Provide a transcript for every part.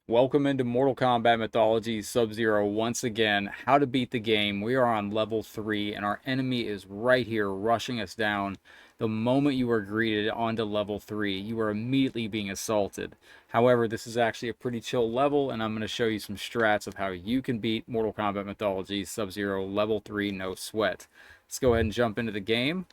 Welcome into Mortal Kombat Mythologies Sub-Zero once again. How to beat the game. We are on level 3 and our enemy is right here rushing us down. The moment you are greeted onto level 3, you are immediately being assaulted. However, this is actually a pretty chill level and I'm going to show you some strats of how you can beat Mortal Kombat Mythologies Sub-Zero level 3 no sweat. Let's go ahead and jump into the game.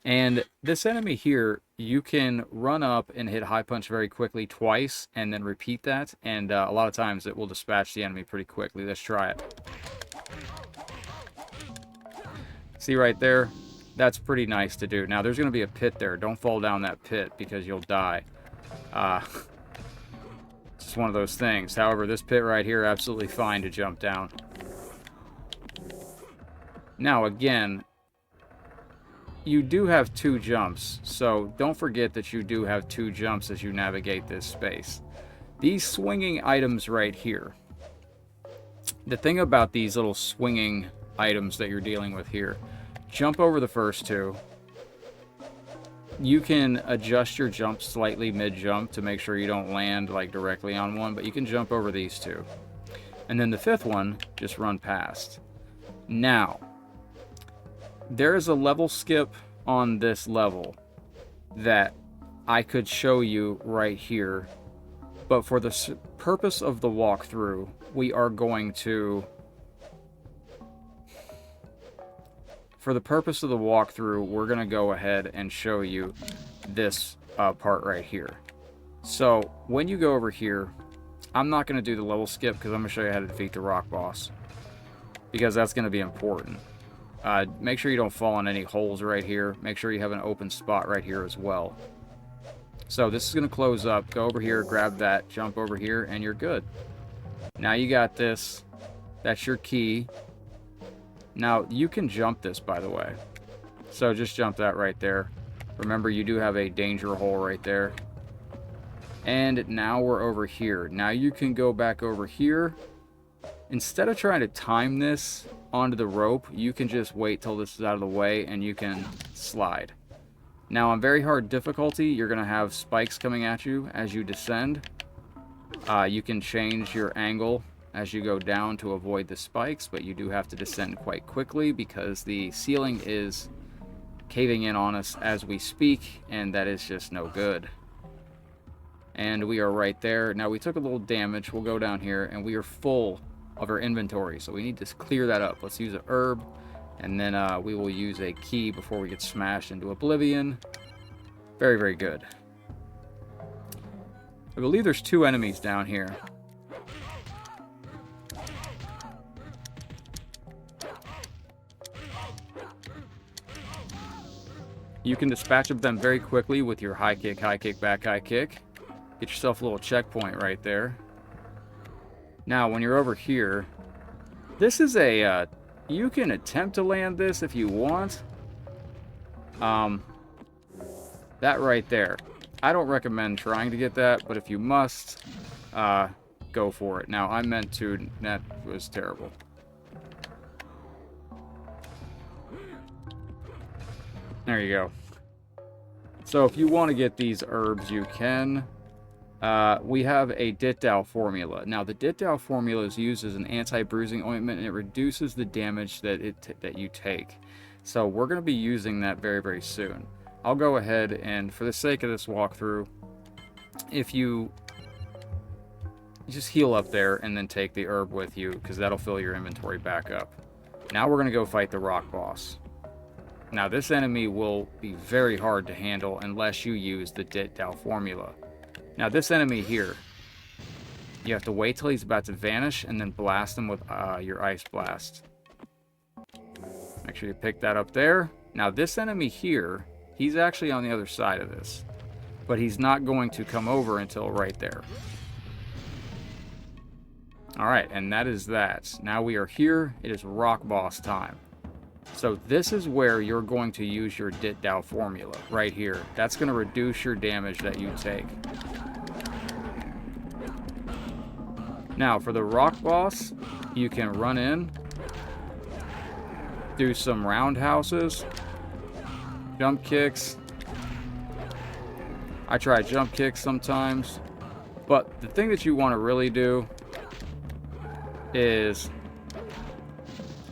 And this enemy here, you can run up and hit high punch very quickly twice and then repeat that. And a lot of times it will dispatch the enemy pretty quickly. Let's try it. See right there? That's pretty nice to do. Now there's going to be a pit there. Don't fall down that pit because you'll die. It's just one of those things. However, this pit right here, absolutely fine to jump down. Now again, you do have 2 jumps, so don't forget that you do have 2 jumps as you navigate this space. These swinging items right here, the thing about these little swinging items that you're dealing with here, jump over the first 2. You can adjust your jump slightly mid-jump to make sure you don't land like directly on one, but you can jump over these 2. And then the 5th one, just run past. Now, there is a level skip on this level that I could show you right here, but for the purpose of the walkthrough, we are going to... For the purpose of the walkthrough, we're going to go ahead and show you this part right here. So, when you go over here, I'm not going to do the level skip because I'm going to show you how to defeat the rock boss, because that's going to be important. Make sure you don't fall in any holes right here. Make sure you have an open spot right here as well. So this is going to close up. Go over here, grab that, jump over here, and you're good. Now you got this. That's your key. Now you can jump this, by the way. So just jump that right there. Remember, you do have a danger hole right there. And now we're over here. Now you can go back over here. Instead of trying to time this onto the rope, you can just wait till this is out of the way and you can slide. Now on very hard difficulty, you're going to have spikes coming at you as you descend. You can change your angle as you go down to avoid the spikes, but you do have to descend quite quickly because the ceiling is caving in on us as we speak, and that is just no good. And we are right there. Now we took a little damage. We'll go down here and we are full of our inventory, so we need to clear that up. Let's use an herb, and then we will use a key before we get smashed into oblivion. Very, very good. I believe there's 2 enemies down here. You can dispatch of them very quickly with your high kick, back high kick. Get yourself a little checkpoint right there. Now, when you're over here, this is a, you can attempt to land this if you want. That right there. I don't recommend trying to get that, but if you must, go for it. Now, I meant to, that was terrible. There you go. So, if you want to get these herbs, you can. We have a Ditdao formula. Now, the Ditdao formula is used as an anti-bruising ointment, and it reduces the damage that you take. So we're going to be using that very, very soon. I'll go ahead and, for the sake of this walkthrough, if you just heal up there and then take the herb with you, because that'll fill your inventory back up. Now we're going to go fight the rock boss. Now, this enemy will be very hard to handle unless you use the Ditdao formula. Now, this enemy here, you have to wait till he's about to vanish and then blast him with your Ice Blast. Make sure you pick that up there. Now, this enemy here, he's actually on the other side of this, but he's not going to come over until right there. Alright, and that is that. Now we are here. It is rock boss time. So this is where you're going to use your Ditdao formula, right here. That's going to reduce your damage that you take. Now, for the rock boss, you can run in, do some roundhouses, jump kicks. I try jump kicks sometimes. But the thing that you want to really do is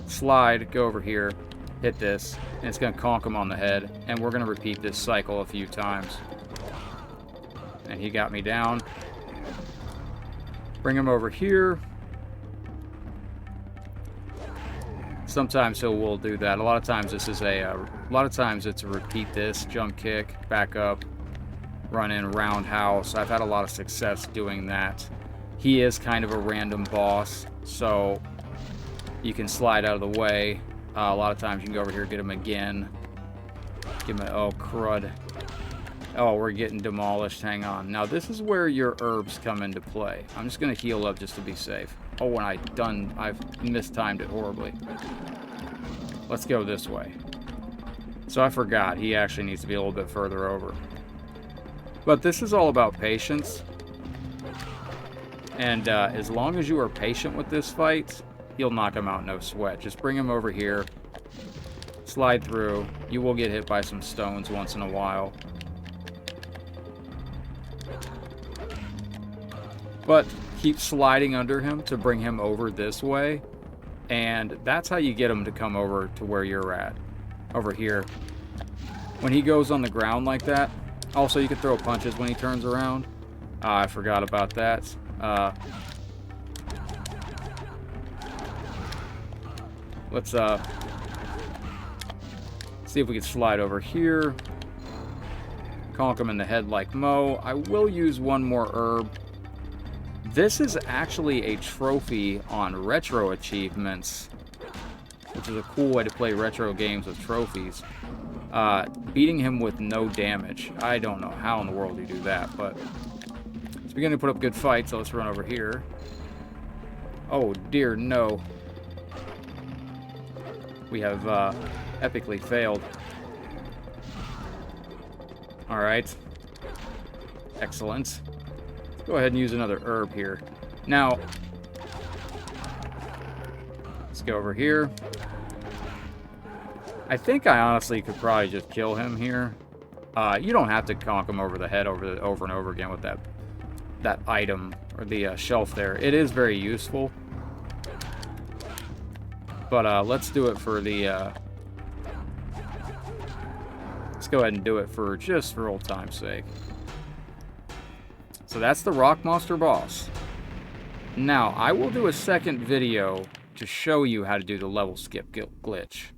slide, go over here, hit this, and it's going to conk him on the head. And we're going to repeat this cycle a few times. And he got me down. Bring him over here. Sometimes he will do that. A lot of times this is a lot of times it's a repeat this, jump kick, back up, run in, roundhouse. I've had a lot of success doing that. He is kind of a random boss, so you can slide out of the way. A lot of times you can go over here, get him again. Give him a, oh crud. Oh, we're getting demolished. Hang on. Now this is where your herbs come into play. I'm just gonna heal up just to be safe. Oh, and I've mistimed it horribly. Let's go this way. So I forgot, he actually needs to be a little bit further over. But this is all about patience. And as long as you are patient with this fight, you'll knock him out no sweat. Just bring him over here. Slide through. You will get hit by some stones once in a while. But keep sliding under him to bring him over this way. And that's how you get him to come over to where you're at. Over here. When he goes on the ground like that. Also, you can throw punches when he turns around. I forgot about that. Let's see if we can slide over here. Conk him in the head like Mo. I will use one more herb. This is actually a trophy on retro achievements, which is a cool way to play retro games with trophies. Beating him with no damage. I don't know how in the world you do that, but it's beginning to put up good fights, so let's run over here. Oh dear, no. We have epically failed. Alright. Excellent. Go ahead and use another herb here. Now, let's go over here. I think I honestly could probably just kill him here. You don't have to conk him over the head over and over again with that item or the shelf there. It is very useful. But let's do it for the... let's go ahead and do it for just for old time's sake. So that's the rock monster boss. Now, I will do a second video to show you how to do the level skip glitch.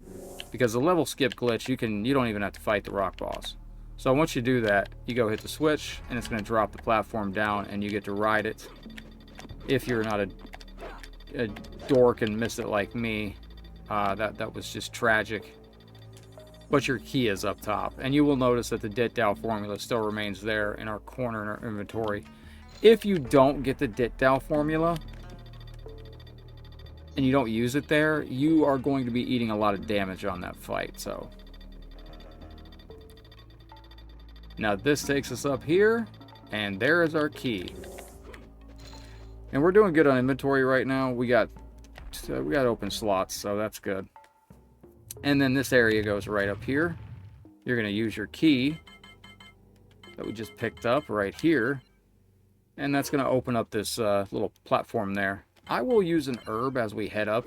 Because the level skip glitch, you don't even have to fight the rock boss. So once you do that, you go hit the switch, and it's going to drop the platform down, and you get to ride it. If you're not a dork and miss it like me, that was just tragic. But your key is up top, and you will notice that the Ditdow formula still remains there in our corner in our inventory. If you don't get the Ditdow formula, and you don't use it there, you are going to be eating a lot of damage on that fight, so. Now this takes us up here, and there is our key. And we're doing good on inventory right now. We got open slots, so that's good. And then this area goes right up here. You're going to use your key that we just picked up right here. And that's going to open up this little platform there. I will use an herb as we head up.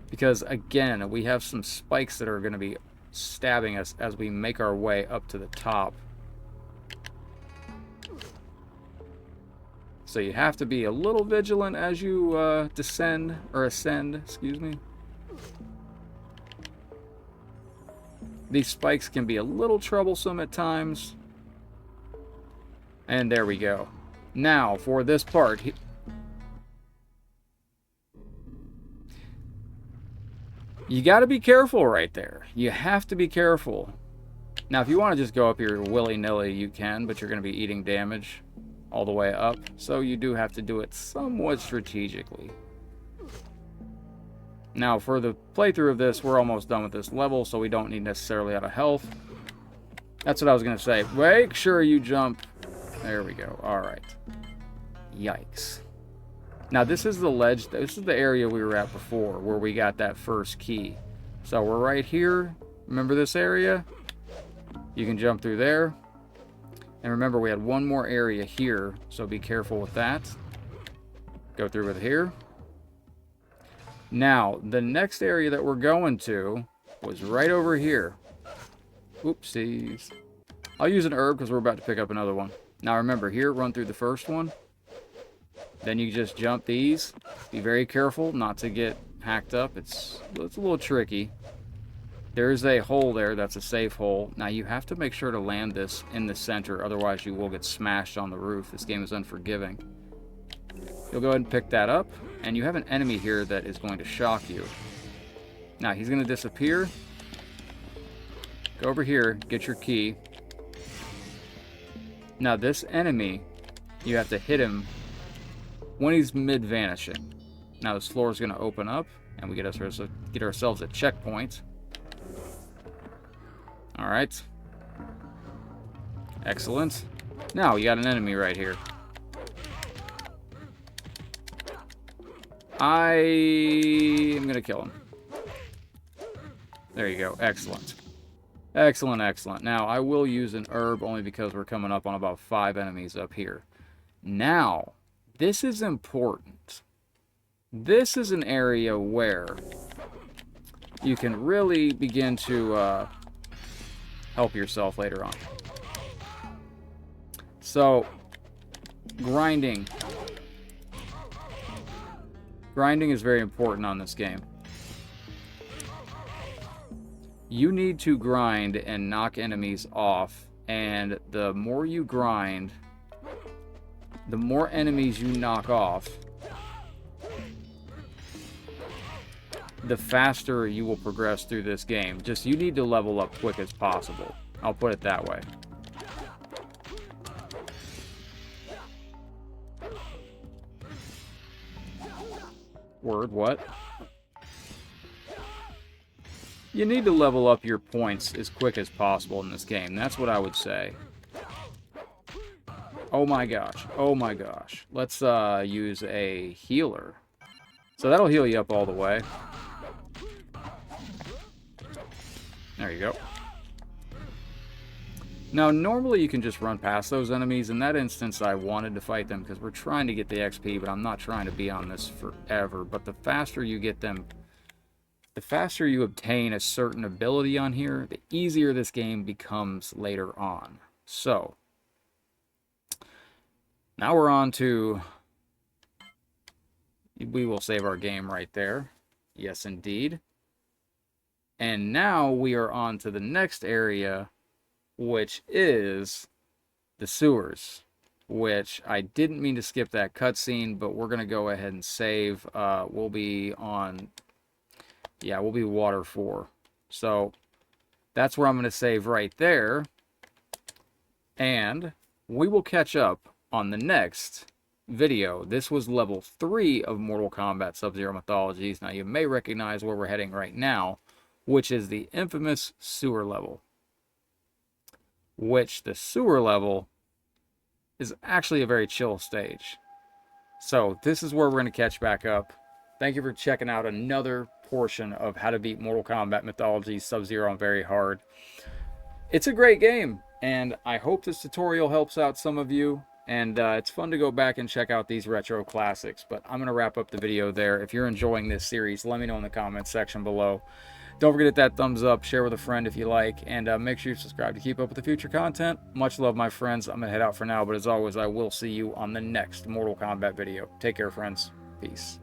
Because, again, we have some spikes that are going to be stabbing us as we make our way up to the top. So you have to be a little vigilant as you ascend, excuse me. These spikes can be a little troublesome at times. And there we go. Now, for this part... You got to be careful right there. You have to be careful. Now, if you want to just go up here willy-nilly, you can, but you're going to be eating damage all the way up. So you do have to do it somewhat strategically. Now, for the playthrough of this, we're almost done with this level, so we don't need necessarily out of health. That's what I was going to say. Make sure you jump. There we go. All right. Yikes. Now, this is the ledge. This is the area we were at before, where we got that first key. So we're right here. Remember this area? You can jump through there. And remember, we had one more area here, so be careful with that. Go through with here. Now, the next area that we're going to was right over here. Oopsies. I'll use an herb because we're about to pick up another one. Now remember, here, run through the first one. Then you just jump these. Be very careful not to get hacked up. It's a little tricky. There's a hole there. That's a safe hole. Now you have to make sure to land this in the center. Otherwise you will get smashed on the roof. This game is unforgiving. You'll go ahead and pick that up. And you have an enemy here that is going to shock you. Now he's going to disappear. Go over here. Get your key. Now this enemy, you have to hit him when he's mid-vanishing. Now this floor is going to open up, and we get ourselves a checkpoint. Alright. Excellent. Now, you got an enemy right here. I am going to kill him. There you go. Excellent. Excellent, excellent. Now, I will use an herb only because we're coming up on about 5 enemies up here. Now, this is important. This is an area where you can really begin to help yourself later on. So, grinding. Grinding is very important on this game. You need to grind and knock enemies off, and the more you grind, the more enemies you knock off, the faster you will progress through this game. Just, you need to level up quick as possible. I'll put it that way. Word, what? You need to level up your points as quick as possible in this game. That's what I would say. Oh my gosh. Oh my gosh. Let's use a healer. So that'll heal you up all the way. There you go. Now, normally you can just run past those enemies. In that instance, I wanted to fight them because we're trying to get the XP, but I'm not trying to be on this forever. But the faster you get them, the faster you obtain a certain ability on here, the easier this game becomes later on. So, now we're on to... We will save our game right there. Yes, indeed. And now we are on to the next area, which is the sewers, which I didn't mean to skip that cutscene, but we're going to go ahead and save. We'll be on, yeah, we'll be water 4. So that's where I'm going to save right there. And we will catch up on the next video. This was level 3 of Mortal Kombat Sub-Zero Mythologies. Now you may recognize where we're heading right now, which is the infamous sewer level. Which the sewer level is actually a very chill stage. So this is where we're going to catch back up. Thank you for checking out another portion of how to beat Mortal Kombat Mythologies Sub-Zero on Very Hard. It's a great game, and I hope this tutorial helps out some of you. And it's fun to go back and check out these retro classics. But I'm going to wrap up the video there. If you're enjoying this series, let me know in the comments section below. Don't forget to hit that thumbs up, share with a friend if you like, and make sure you subscribe to keep up with the future content. Much love, my friends. I'm going to head out for now, but as always, I will see you on the next Mortal Kombat video. Take care, friends. Peace.